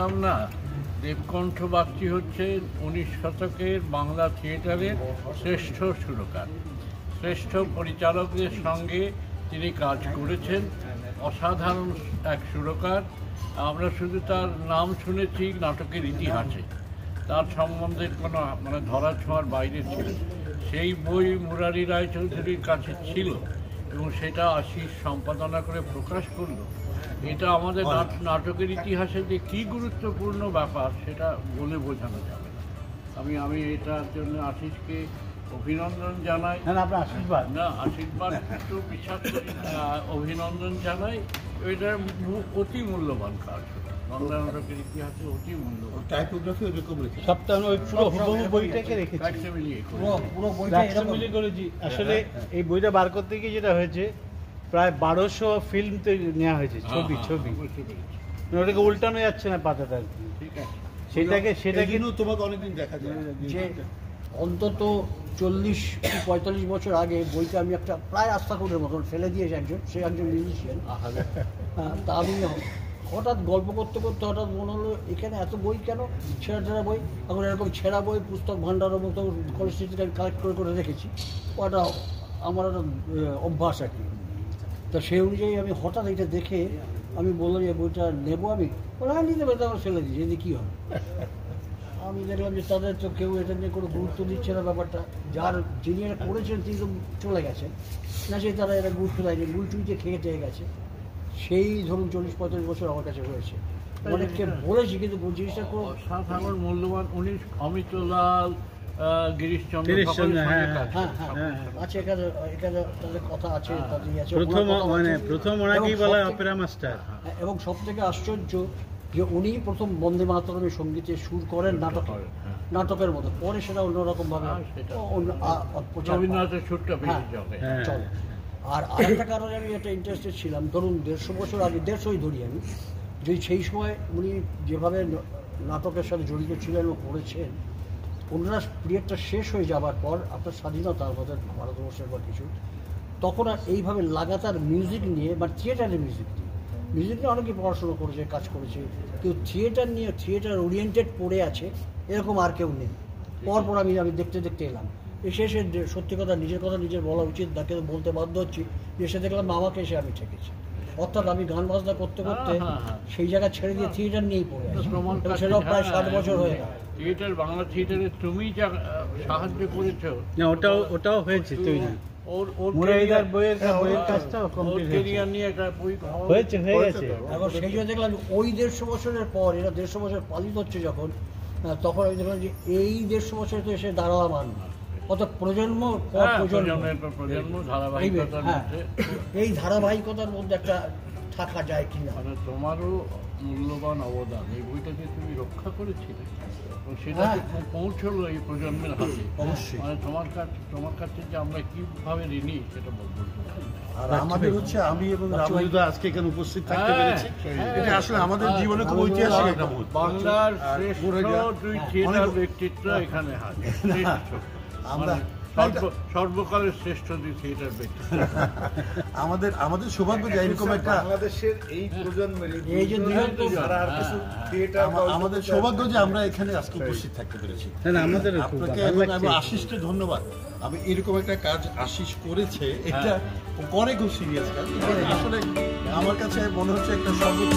বললাম না, দেবকণ্ঠ বাগচি হচ্ছে 19 শতকের বাংলা থিয়েটারের শ্রেষ্ঠ সুরকার। শ্রেষ্ঠ পরিচালকদের সঙ্গে তিনি কাজ করেছেন। অসাধারণ এক সুরকার। আমরা শুধু তার নাম শুনেছি নাটকের ইতিহাসে, তার সম্বন্ধে কোনো ধরা ছোঁয়ার বাইরে ছিল। সেই বই মুরারি রায়চৌধুরীর কাছে ছিল এবং সেটা আশিস সম্পাদনা করে প্রকাশ করলো। এটা আমাদের নাটকের ইতিহাসে যে কী গুরুত্বপূর্ণ ব্যাপার সেটা বলে বোঝানো যাবে না। আমি এটার জন্য আশিসকে অভিনন্দন জানাই। আশীর্বাদ একটু বিশ্বাস করি, অভিনন্দন জানাই। এটা অতি মূল্যবান কাজ, বাংলা নাটকের ইতিহাসে অতি মূল্যবান। টাইপোগ্রাফি ওরকম রেখে বইটাকে রেখেছি, আসলে এই বইটা বার করতে গিয়ে যেটা হয়েছে, প্রায় 1200 ফিল্ম তো নেওয়া হয়েছে, ছবি ওটাকে উল্টানো যাচ্ছে না পাতাটা। ঠিক আছে, সেটাকে তোমাকে অনেকদিন দেখা যায় যে অন্তত 40-45 বছর আগে বইটা আমি একটা প্রায় আস্তাকুটের মতন ফেলে দিয়েছে সে একজন মিউজিশিয়ান। তা আমি হঠাৎ গল্প করতে করতে হঠাৎ মনে হলো এখানে এত বই কেন, ছেঁড়া বই। এখন এরকম ছেঁড়া বই পুস্তক ভাণ্ডারের মতো কলেজ থেকে আমি কালেক্ট করে রেখেছি। ওটা আমার একটা অভ্যাস আর কি। তা সেই অনুযায়ী আমি হঠাৎ এটা দেখে আমি বললাম যে বইটা নেবো। আমি নিতে পারি, তখন ফেলে দিয়েছি, এদিকে কী হয়। আমি দেখলাম যে তাদের তো কেউ এটা নিয়ে কোনো গুরুত্ব দিচ্ছে না ব্যাপারটা। যিনি এটা করেছেন তিনি তো চলে গেছেন, না সেই তারা এটা গুরুত্ব দেয়নি, গুলটুইতে খেয়ে গেছে। সেই ধরুন 40-45 বছর আমার কাছে হয়েছে। অনেককে বলেছি কিন্তু জিনিসটা খুব সাধারণ মূল্যবান। উনি অমিতলাল, গিরিশচন্দ্র আছে, এখানে তাদের কথা আছে, প্রথম ওনাকেই বলা হয় অপেরা মাস্টার। এবং সব থেকে আশ্চর্য যে উনি প্রথম বন্দে মাতরমের সঙ্গীতে সুর করেন নাটকের মতো, পরে সেটা অন্যরকম ভাবে চলে। আর আরেকটা কারণে আমি একটা ইন্টারেস্টেড ছিলাম, ধরুন 150 বছর আগে, 150ই ধরি আমি, যে সেই সময় উনি যেভাবে নাটকের সাথে জড়িত ছিলেন ও করেছেন, ওনারা পিরিয়ডটা শেষ হয়ে যাবার পর আপনার স্বাধীনতা আমাদের ভারতবর্ষের পর কিছু, তখন আর এইভাবে লাগাতার মিউজিক নিয়ে বা থিয়েটারের মিউজিক নিয়ে অনেকে পড়াশোনা করেছে, কাজ করেছে, কেউ থিয়েটার ওরিয়েন্টেড পড়ে আছে এরকম আর কেউ নেই। পরপর আমি দেখতে এলাম, এসে সত্যি কথা নিজের বলা উচিত না, কিন্তু বলতে বাধ্য হচ্ছি। এসে দেখলাম আমাকে এসে আমি ঠেকেছি। অর্থাৎ আমি গান বাজনা করতে করতে সেই জায়গা ছেড়ে দিয়ে থিয়েটার নিয়েই পড়ে আছি। সেটাও প্রায় 60 বছর হয়ে গেল। থিয়েটার, বাংলা থিয়েটারে তুমি যা সাহায্য করেছো, ওটাও হয়েছে তৈরি। সেই জন্য দেখলাম ওই 150 বছরের পর, এরা 150 বছর পালিত হচ্ছে যখন, তখন আমি দেখলাম যে এই 150 বছরে তো এসে দাঁড়ালাম কত প্রজন্ম এই ধারাবাহিকতার মধ্যে একটা থাকা যায় কিনা। তোমারও মূল্যবান অবদান এই বইটা যে তুমি রক্ষা করেছিলে, সেটা পৌঁছলো এই প্রজন্মের হাতে। অবশ্যই তোমার কাছে যে আমরা কিভাবে ঋণী সেটা বলবো। আর আমাদের হচ্ছে আমি এবং রামদা আজকে এখানে উপস্থিত থাকতে পেরেছি, এটা আসলে আমাদের জীবনে খুব ঐতিহাসিক একটা মুহূর্ত। বাংলার শ্রেষ্ঠ 2 থিয়েটার ব্যক্তিত্ব এখানে হাজির। আমরা সর্বকালের শ্রেষ্ঠ 2 থিয়েটার ব্যক্তিত্ব। আমাদের সৌভাগ্য যে এরকম একটা বাংলাদেশের এই প্রজন্মের আমাদের সৌভাগ্য যে আমরা এখানে আজকে উপস্থিত থাকতে পেরেছি। আপনাকে এবং আশিসকে ধন্যবাদ। আমি এরকম একটা কাজ আশিস করেছে, এটা করে খুব সিরিয়াস কাজ। আসলে আমার কাছে মনে হচ্ছে একটা সর্বোচ্চ